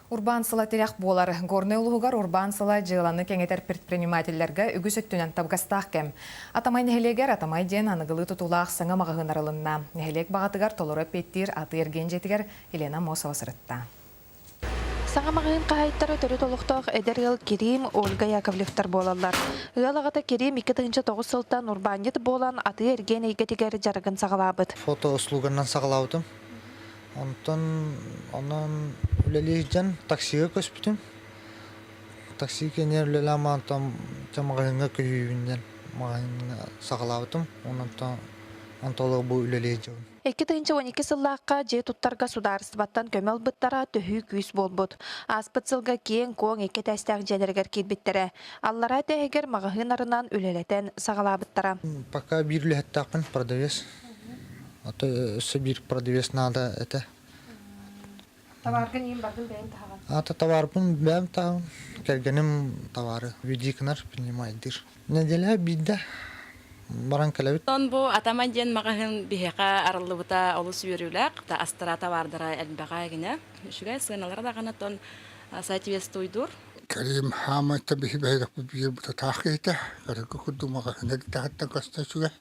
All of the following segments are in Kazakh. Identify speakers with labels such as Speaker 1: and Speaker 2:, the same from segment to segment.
Speaker 1: Урбан сыла терек болар. Горны улуғар урбан сыла жыланы кеңетер предпринимательлерге үгіс өттінен табғастақ кем. Атамай нехелегер атамай ден анығылы тұтулақ сыңа мағығын арылынна. Нехелек бағатығар толыры петтір аты ерген жетігер Елена Мосова сырытта.
Speaker 2: Саңа мағын қайттары түрі толықтық әдер Керим Ольга Яковлевтар болалар. Ғалағата Керим 2009 сылтан урбанет болан аты ерген егетігер жарығын сағалабыд.
Speaker 3: Фото услуганнан сағалаудым. Онан үлелейден таксиға көспітім. Такси кенер үлелі амантан мағынға көйбінден мағынға сағалаудым. Онтолығы бұл үлелейден.
Speaker 2: 2012 сыллаққа же туттарға сударыстыбаттан көмел бұттара төхі күйіс болбуд. Аспыт сылға кейін коң еке тәстәқ жәдергер келбеттері. Аллара тәйгер мағығын арынан үлелетен сағалабыттара.
Speaker 3: Пока бір үлеттақпын продавец. Аты өсі бір продавец нада әті.
Speaker 2: Таварғын ең бағын бәйін тағын?
Speaker 3: Аты таварбын бәйін тағын. Кәргенім тавары. Видикінар принимайдыр. Неделя бидді. Баран кәләбет.
Speaker 4: Бу атаман ден мағын бихеқа арылыбыта олыс үйріләк. Та астырата бардыра әлбәға гіне. Шүгәй сығыналар да ғана тон соответствуйдур.
Speaker 5: Карим хамайта бихибайдақ бұбейір бұта тақиеті. Карығы күрді мағын әді тағыттан қаста шүгәй.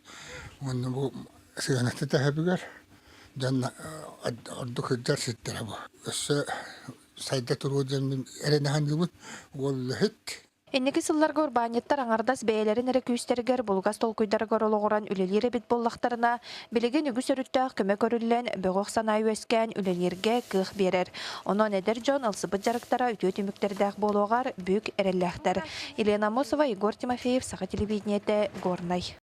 Speaker 5: Оны бұл сығанаты тәхәбігер. Жан орды күрдер сеттері бұл. Өсі сайда тұру жан әренәхан жүбіт. Ол хет.
Speaker 2: Эннеки сылларга урбанеттар аңардас бәйлерин әрі күйістергер бұлғас толкуйдарга олығыран үлелері бет боллақтарына білеген үгіс өріттіғ көмі көрілен бөғіқ санай өскен үлелерге кық берер. Онон әдер жон алсыбыт жарықтара үтіо түміктердәқ болуғар бүк әрелләқтар. Елена Мосова, Егор Тимофеев, Саға телевидениеті, Горнай.